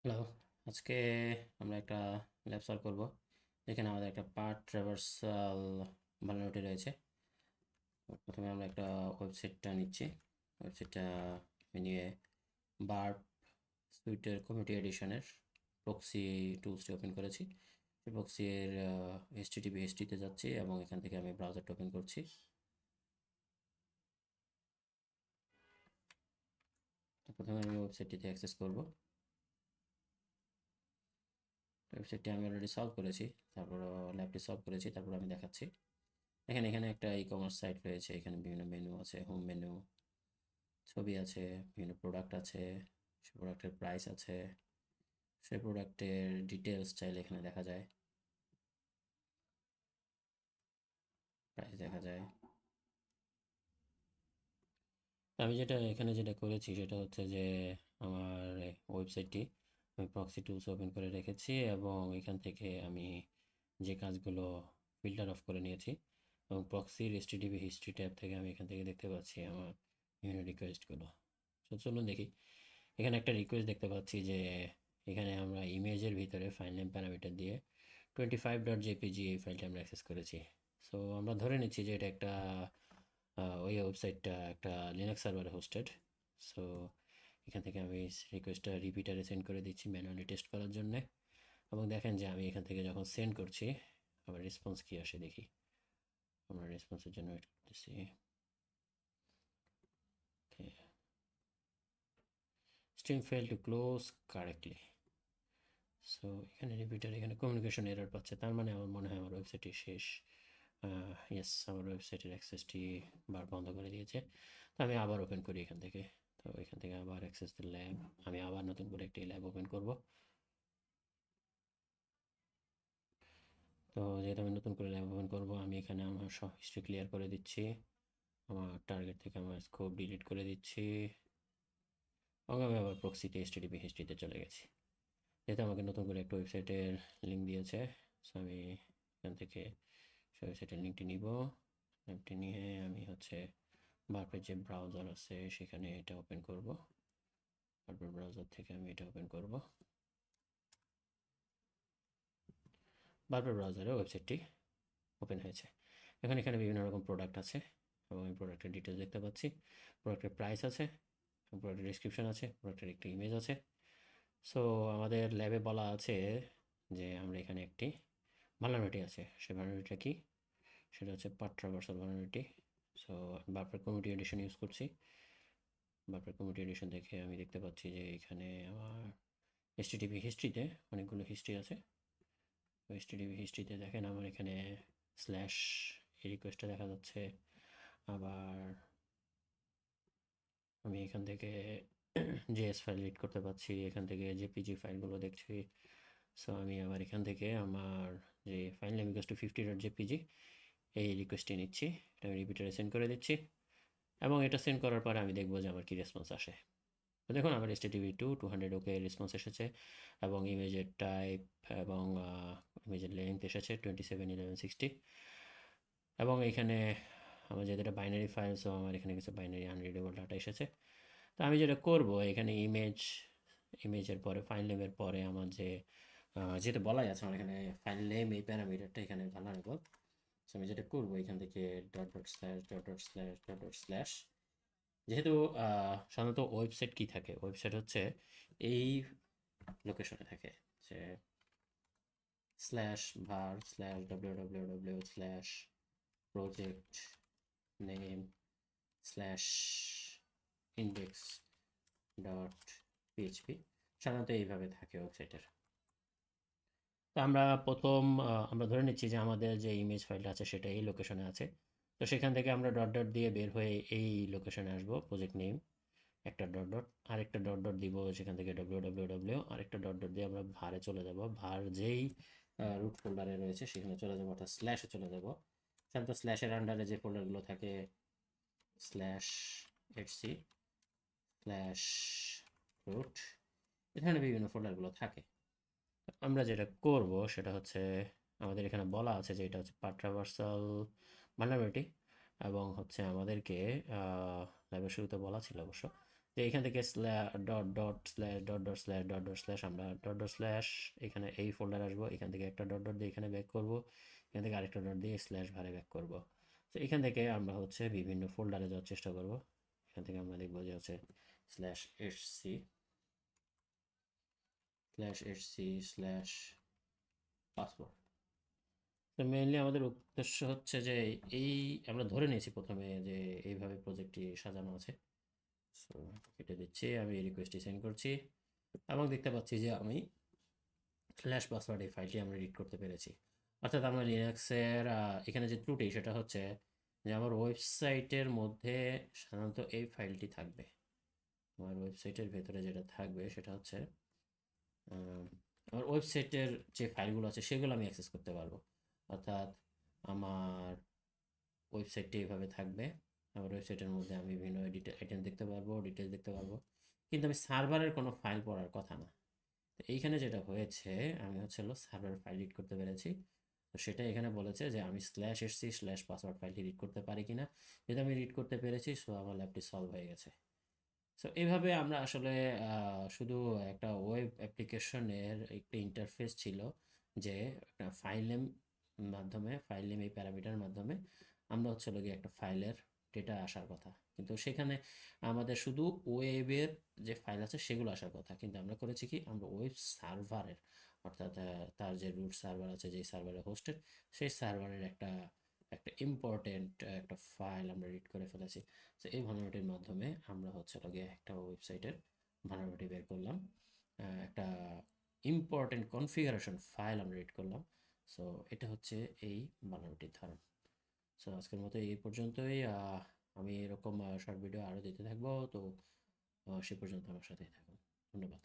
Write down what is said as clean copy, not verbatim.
Hello, আজকে আমরা একটা ল্যাব সলভ করব। যেখানে আমাদের একটা পার্ট ট্রাভার্সাল ভালনারেবিলিটি রয়েছে। প্রথমে আমরা একটা ওয়েবসাইটটা নিচ্ছি। ওয়েবসাইটটা নিয়ে বার্ব সুইটের কমিউনিটি এডিশনের প্রক্সি টুলসটি ওপেন করেছি। সেই প্রক্সির HTTP তে যাচ্ছি এবং এখান থেকে আমি ব্রাউজারটা ওপেন করছি। তো প্রথমে আমি ওয়েবসাইটটিতে অ্যাক্সেস করব। ওয়েবসাইটটি আমি অলরেডি সলভ করেছি, তারপর ল্যাবটি সলভ করেছি, তারপর আমি দেখাচ্ছি। এখানে একটা ই কমার্স সাইট রয়েছে। এখানে বিভিন্ন মেনু আছে, হোম মেনু, ছবি আছে, বিভিন্ন প্রোডাক্ট আছে, সে প্রোডাক্টের প্রাইস আছে, সে প্রোডাক্টের ডিটেলস চাইলে এখানে দেখা যায়, প্রাইস দেখা যায়। আমি যেটা করেছি সেটা হচ্ছে যে আমার ওয়েবসাইটটি আমি প্রক্সি টুলস ওপেন করে রেখেছি এবং এখান থেকে আমি যে কাজগুলো ফিল্টার অফ করে নিয়েছি এবং প্রক্সির HTTP হিস্ট্রি ট্যাব থেকে আমি এখান থেকে দেখতে পাচ্ছি আমার বিভিন্ন রিকোয়েস্টগুলো। তো চলুন দেখি। এখানে একটা রিকোয়েস্ট দেখতে পাচ্ছি যে এখানে আমরা ইমেজের ভিতরে ফাইল নেম প্যারামিটার দিয়ে 25.jpg এই ফাইলটা আমরা অ্যাক্সেস করেছি। সো আমরা ধরে নিচ্ছি যে এটা একটা ওই ওয়েবসাইটটা একটা লিনাক্স সার্ভারে হোস্টেড। সো এখান থেকে আমি রিকোয়েস্টটা রিপিটারে সেন্ড করে দিচ্ছি ম্যানুয়ালি টেস্ট করার জন্যে। এবং দেখেন যে আমি এখান থেকে যখন সেন্ড করছি আমার রেসপন্স কী আসে দেখি। আমরা রেসপন্সের জন্য ওয়েট করতেছি। Stream fail to close correctly. So এখানে রিপিটার এখানে কমিউনিকেশন এরর পাচ্ছে, তার মানে আমার মনে হয় আমার ওয়েবসাইটটি শেষ। ইয়েস, আমার ওয়েবসাইটের অ্যাক্সেসটি বার বন্ধ করে দিয়েছে। তো আমি আবার ওপেন করি এখান থেকে। তো এখান থেকে আবার অ্যাক্সেস দ্য ল্যাব, আমি আবার নতুন করে একটি ল্যাব ওপেন করব। তো যেহেতু আমি নতুন করে ল্যাব ওপেন করব, আমি এখানে আমার সব হিস্ট্রি ক্লিয়ার করে দিচ্ছি। আমার টার্গেট থেকে আমার স্কোপ ডিলিট করে দিচ্ছি এবং আমি আবার প্রক্সিতে HTTP হিস্ট্রিতে চলে গেছি। যেহেতু আমাকে নতুন করে একটা ওয়েবসাইটের লিঙ্ক দিয়েছে, সো আমি এখান থেকে সেই ওয়েবসাইটের লিঙ্কটি নিব। লিঙ্কটি নিয়ে আমি হচ্ছে বারবার যে ব্রাউজার আছে সেখানে এটা ওপেন করব। বারবার ব্রাউজার থেকে আমি এটা ওপেন করব। বারবার ব্রাউজারে ওয়েবসাইটটি ওপেন হয়েছে। এখন এখানে বিভিন্ন রকম প্রোডাক্ট আছে এবং এই প্রোডাক্টের ডিটেলস দেখতে পাচ্ছি। প্রোডাক্টের প্রাইস আছে, প্রোডাক্টের ডিসক্রিপশন আছে, প্রোডাক্টের একটি ইমেজ আছে। সো আমাদের ল্যাবে বলা আছে যে আমরা এখানে একটি ভালনারেবিলিটি আছে। সেই ভালনারেবিলিটিটা কি? সেটা হচ্ছে পার্ট ট্রাভার্সাল ভালনারেবিলিটি। সো বারবার কমিউনিটি এডিশন ইউজ করছি। বারবার কমিউনিটি এডিশন দেখে আমি দেখতে পাচ্ছি যে এখানে আমার HTTP হিস্ট্রিতে অনেকগুলো হিস্ট্রি আছে। HTTP হিস্ট্রিতে দেখেন আমার এখানে স্ল্যাশ এই রিকোয়েস্টটা দেখা যাচ্ছে। আবার আমি এখান থেকে JS ফাইল রিড করতে পারছি, এখান থেকে জেপিজি ফাইলগুলো দেখছি। সো আমি আবার এখান থেকে আমার যে file name equals to 50.jpg এই রিকোয়েস্টটি নিচ্ছি, এটা আমি রিপিটারে সেন্ড করে দিচ্ছি এবং এটা সেন্ড করার পরে আমি দেখবো যে আমার কী রেসপন্স আসে। তো দেখুন আমার HTTP2 200 ওকে রেসপন্স এসেছে এবং ইমেজের টাইপ এবং ইমেজের লেন্থ এসেছে 271160 এবং এখানে আমার যেহেতু এটা বাইনারি ফাইল, সো আমার এখানে কিছু বাইনারি আনরিডেবল ডাটা এসেছে। তো আমি যেটা করব এখানে ইমেজের পরে ফাইল নেমের পরে আমার যে যেটা বলাই আছে আমার এখানে ফাইল নেম এই প্যারামিটারটা এখানে ভালনারেবল। সো আমি যেটা করবো এখান থেকে dot dot slash dot dot slash dot dot slash, যেহেতু সাধারণত ওয়েবসাইট কি থাকে, ওয়েবসাইট হচ্ছে এই লোকেশনে থাকে যে slash var slash www slash project name slash index dot PHP, সাধারণত এইভাবে থাকে ওয়েবসাইটের। তো আমরা প্রথম আমরা ধরে নিচ্ছি যে আমাদের যে ইমেজ ফাইলটা আছে সেটা এই লোকেশনে আছে। তো সেখান থেকে আমরা ডট ডট দিয়ে বের হয়ে এই লোকেশনে আসবো, প্রজেক্ট নেম একটা ডট ডট আরেকটা ডট ডট দিব সেখান থেকে www আরেকটা ডট ডট দিয়ে আমরা ভারে চলে যাব। ভার যেই রুট ফোল্ডারে রয়েছে সেখানে চলে যাব, অর্থাৎ স্ল্যাশে চলে যাব। সাধারণত স্ল্যাশের আন্ডারে যে ফোল্ডারগুলো থাকে স্ল্যাশ etc স্ল্যাশ রুট, এখানে বিভিন্ন ফোল্ডারগুলো থাকে। আমরা যেটা করব সেটা হচ্ছে আমাদের এখানে বলা আছে যে এটা হচ্ছে পার্ট ট্রাভার্সাল ভালনারেবিলিটি এবং হচ্ছে আমাদেরকে ল্যাবের শুরুতে বলা ছিল অবশ্য তো এখান থেকে dot dot slash dot dot slash dot dot slash আমরা ডট ডট স্ল্যাশ এখানে এই ফোল্ডার আসবো, এখান থেকে একটা ডট ডট দিয়ে এখানে ব্যাক করব, এখান থেকে আরেকটা ডট দিয়ে স্ল্যাশ ভারে ব্যাক করব। তো এখান থেকে আমরা হচ্ছে বিভিন্ন ফোল্ডারে যাওয়ার চেষ্টা করব। এখান থেকে আমরা দেখবো যে হচ্ছে স্ল্যাশ এসসি স্ল্যাশ পাসওয়ার্ড। তো মেইনলি আমাদের উদ্দেশ্য হচ্ছে যে এই আমরা ধরে নিয়েছি প্রথমে যে এইভাবে প্রজেক্টটি সাজানো আছে। সো কেটে দিচ্ছি, আমি রিকোয়েস্টটি সেন্ড করছি এবং দেখতে পাচ্ছি যে আমি স্ল্যাশ পাসওয়ার্ড এই ফাইলটি আমরা রিড করতে পেরেছি। অর্থাৎ আমরা লিনাক্সের এখানে যে ত্রুটি সেটা হচ্ছে যে আমার ওয়েবসাইটের মধ্যে সাধারণত এই ফাইলটি থাকবে। আমার ওয়েবসাইটের ভেতরে যেটা থাকবে সেটা হচ্ছে আমার ওয়েবসাইটের যে ফাইলগুলো আছে সেগুলো আমি অ্যাক্সেস করতে পারবো। অর্থাৎ আমার ওয়েবসাইটটি এইভাবে থাকবে, আমার ওয়েবসাইটের মধ্যে আমি বিভিন্ন আইটেম দেখতে পারবো, ডিটেলস দেখতে পারবো, কিন্তু আমি সার্ভারের কোনো ফাইল পড়ার কথা না। তো এইখানে যেটা হয়েছে আমি হচ্ছে সার্ভার ফাইল রিড করতে পেরেছি। তো সেটা এখানে বলেছে যে আমি স্ল্যাশ এসসি স্ল্যাশ পাসওয়ার্ড ফাইলটি রিড করতে পারি কিনা। যদি আমি রিড করতে পেরেছি সো আমার ল্যাবটি সলভ হয়ে গেছে। সো এইভাবে আমরা আসলে শুধু একটা ওয়েব অ্যাপ্লিকেশনের একটা ইন্টারফেস ছিল যে একটা ফাইল নেম মাধ্যমে, ফাইল নেম এই প্যারামিটার মাধ্যমে আমরা হচ্ছে গিয়ে একটা ফাইলের ডেটা আসার কথা, কিন্তু সেখানে আমাদের শুধু ওয়েবের যে ফাইল আছে সেগুলো আসার কথা, কিন্তু আমরা করেছি কি আমরা ওয়েব সার্ভারের অর্থাৎ তার যে রুট সার্ভার আছে যেই সার্ভারে হোস্টেড সেই সার্ভারের একটা একটা ইম্পর্টেন্ট একটা ফাইল আমরা রিড করে ফেলেছি। তো এই ভালনারেবিলিটির মাধ্যমে আমরা হচ্ছে গিয়ে একটা ওয়েবসাইটের ভালনারেবিলিটি বের করলাম, একটা ইম্পর্টেন্ট কনফিগারেশন ফাইল আমরা রিড করলাম। সো এটা হচ্ছে এই ভালনারেবিলিটির ধারণ। সো আজকের মতো এই পর্যন্তই। আমি এরকম শর্ট ভিডিও আরও দিতে থাকবো, তো সে পর্যন্ত আমার সাথেই থাকুন। ধন্যবাদ।